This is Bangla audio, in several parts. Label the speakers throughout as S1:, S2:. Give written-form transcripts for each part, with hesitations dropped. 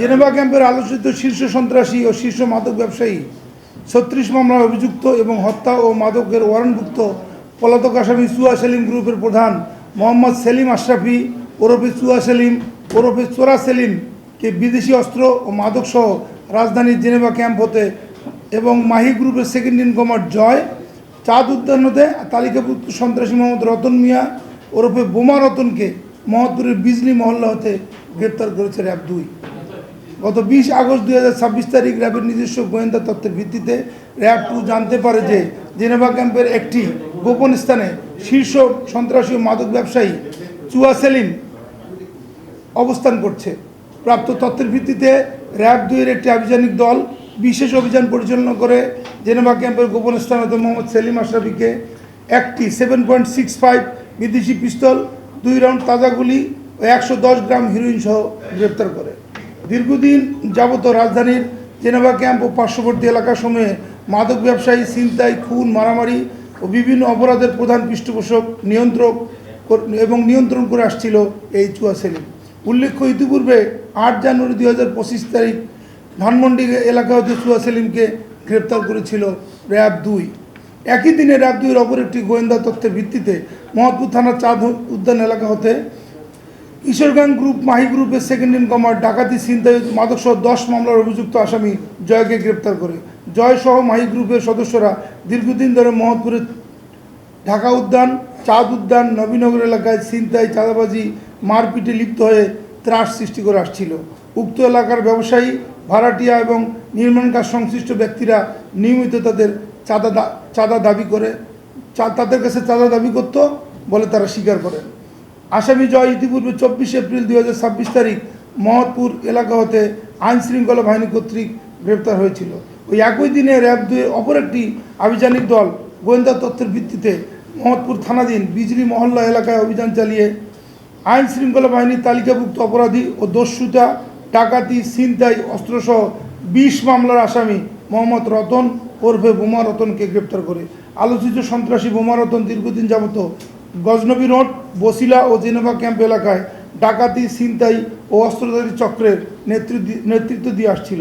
S1: জেনেভা ক্যাম্পের আলোচিত শীর্ষ সন্ত্রাসী ও শীর্ষ মাদক ব্যবসায়ী ৩৬ মামলায় অভিযুক্ত এবং হত্যা ও মাদকের ওয়ারেন্টভুক্ত পলাতক আসামি চুয়া সেলিম গ্রুপের প্রধান মোহাম্মদ সেলিম আশরাফি ওরফে চুয়া সেলিম ওরফে চোরা সেলিমকে বিদেশি অস্ত্র ও মাদক সহ রাজধানীর জেনেভা ক্যাম্প হতে এবং মাহি গ্রুপের সেকেন্ড ইন কমান্ড জয় চাঁদ উদ্যান হতে তালিকাভুক্ত সন্ত্রাসী মোহাম্মদ রতন মিয়া ওরফে বোমা রতনকে মোহাম্মদপুরের বিজলি মহল্লা হতে গ্রেপ্তার করেছে র্যাব 2। গত 20 আগস্ট 2026 তারিখ র্যাবের নিজস্ব গোয়েন্দা তথ্যের ভিত্তিতে র্যাব 2 জানতে পারে যে জেনেভা ক্যাম্পের একটি গোপন স্থানে শীর্ষ সন্ত্রাসী ও মাদক ব্যবসায়ী চুয়া সেলিম অবস্থান করছে। প্রাপ্ত তথ্যের ভিত্তিতে র্যাব 2 এর একটি আভিযানিক দল বিশেষ অভিযান পরিচালনা করে জেনেভা ক্যাম্পের গোপন স্থান হতে মোহাম্মদ সেলিম আশরাফিকে একটি 7.65 বিদেশি পিস্তল, 2 রাউন্ড তাজা গুলি ও 110 গ্রাম হিরোইন সহ গ্রেপ্তার করে। দীর্ঘদিন যাবত রাজধানীর জেনেভা ক্যাম্প ও পার্শ্ববর্তী এলাকাসমূহে মাদক ব্যবসায়ী, ছিনতাই, খুন, মারামারি ও বিভিন্ন অপরাধের প্রধান পৃষ্ঠপোষক নিয়ন্ত্রণ করে আসছিল এই চুয়া সেলিম। উল্লেখ্য, ইতিপূর্বে 8 জানুয়ারি 2025 তারিখ ধানমন্ডি এলাকা হতে চুয়া সেলিমকে গ্রেপ্তার করেছিল র্যাব 2। একই দিনে র্যাব 2 এর অপর একটি গোয়েন্দা তথ্যের ভিত্তিতে মোহাম্মদপুর থানার চাঁদ উদ্যান এলাকা হতে কিশোরগঞ্জ গ্রুপ মাহি গ্রুপের সেকেন্ড ইন কমান্ড ডাকাতি, ছিনতাই, মাদকসহ 10 মামলার অভিযুক্ত আসামি জয়কে গ্রেপ্তার করে। জয় সহ মাহি গ্রুপের সদস্যরা দীর্ঘদিন ধরে মোহাম্মদপুরের ঢাকা উদ্যান, চাঁদ উদ্যান, নবীনগর এলাকায় ছিনতাই, চাঁদাবাজি, মারপিটে লিপ্ত হয়ে ত্রাস সৃষ্টি করে আসছিল। উক্ত এলাকার ব্যবসায়ী, ভাড়াটিয়া এবং নির্মাণ কাজ সংশ্লিষ্ট ব্যক্তিরা নিয়মিত তাদের তাদের কাছে চাঁদা দাবি করত বলে তারা স্বীকার করেন। আসামি জয় ইতিপূর্বে 24 এপ্রিল 2026 তারিখ মোহাম্মদপুর এলাকা হতে আইন শৃঙ্খলা বাহিনী কর্তৃক গ্রেপ্তার হয়েছিল। ওই একই দিনে র্যাব 2 অপর একটি আভিযানিক দল গোয়েন্দা তথ্যের ভিত্তিতে মোহাম্মদপুর থানাধীন বিজলি মহল্লা এলাকায় অভিযান চালিয়ে আইন শৃঙ্খলা বাহিনীর তালিকাভুক্ত অপরাধী ও দস্যুতা, ডাকাতি, ছিনতাই, অস্ত্রসহ 20 মামলার আসামি মোহাম্মদ রতন ওরফে বোমা রতনকে গ্রেপ্তার করে। আলোচিত সন্ত্রাসী বোমা রতন দীর্ঘদিন যাবত গজনবী রোড, বসিলা ও জেনেভা ক্যাম্প এলাকায় ডাকাতি, ছিনতাই ও অস্ত্রধারী চক্রের নেতৃত্ব দিয়ে আসছিল।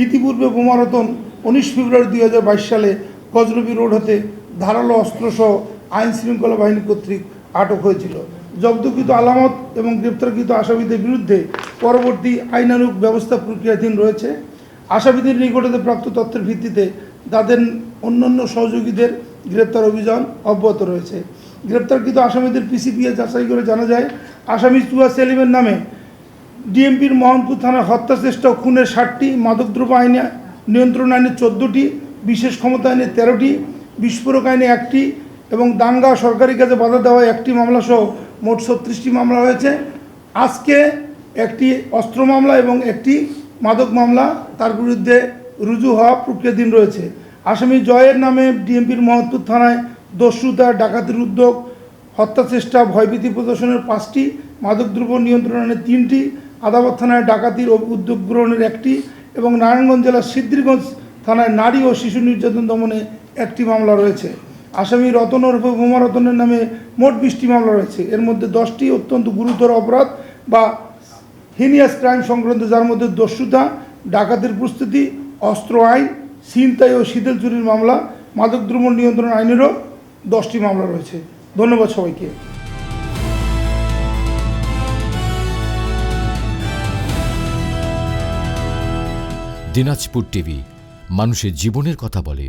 S1: ইতিপূর্বে বোমা রতন 19 ফেব্রুয়ারি 2022 সালে গজনবী রোড হতে ধারালো অস্ত্রসহ আইন শৃঙ্খলা বাহিনী কর্তৃক আটক হয়েছিল। জব্দকৃত আলামত এবং গ্রেপ্তারকৃত আসামিদের বিরুদ্ধে পরবর্তী আইনানুগ ব্যবস্থা প্রক্রিয়াধীন রয়েছে। আসামিদের নিকটতে প্রাপ্ত তথ্যের ভিত্তিতে তাদের অন্যান্য সহযোগীদের গ্রেপ্তার অভিযান অব্যাহত রয়েছে। গ্রেপ্তারকৃত আসামিদের পিসিপিএ যাচাই করে জানা যায়, আসামি চুয়া সেলিমের নামে ডিএমপির মোহনপুর থানার হত্যা চেষ্টা ও খুনের 60টি, মাদকদ্রব্য আইনে নিয়ন্ত্রণ আইনে 14টি, বিশেষ ক্ষমতা আইনে 13টি, বিস্ফোরক আইনে 1টি এবং দাঙ্গা, সরকারি কাজে বাধা দেওয়া 1টি মামলা সহ মোট 36টি মামলা হয়েছে। আজকে একটি অস্ত্র মামলা এবং একটি মাদক মামলা তার বিরুদ্ধে রুজু হওয়া প্রক্রিয়াধীন রয়েছে। আসামি জয়ের নামে ডিএমপির মোহাম্মদপুর থানায় দস্যুতা, ডাকাতির উদ্যোগ, হত্যা চেষ্টা, ভয়ভীতি প্রদর্শনের 5টি, মাদকদ্রব্য নিয়ন্ত্রণ আইনে 3টি, আদালত থানায় ডাকাতির উদ্যোগ গ্রহণের 1টি এবং নারায়ণগঞ্জ জেলার সিদ্ধিরগঞ্জ থানায় নারী ও শিশু নির্যাতন দমনে 1টি মামলা রয়েছে। আসামি রতন ওরফে বোমা রতনের নামে মোট 20টি মামলা রয়েছে। এর মধ্যে 10টি অত্যন্ত গুরুতর অপরাধ বা হিনিয়াস ক্রাইম সংক্রান্ত, যার মধ্যে দস্যুতা, ডাকাতির প্রস্তুতি, অস্ত্র আইন, ছিনতাই ও শীতল চুরির মামলা, মাদকদ্রব্য নিয়ন্ত্রণ আইনেরও 10টি মামলা রয়েছে। ধন্যবাদ সবাইকে।
S2: দিনাজপুর টিভি, মানুষের জীবনের কথা বলে।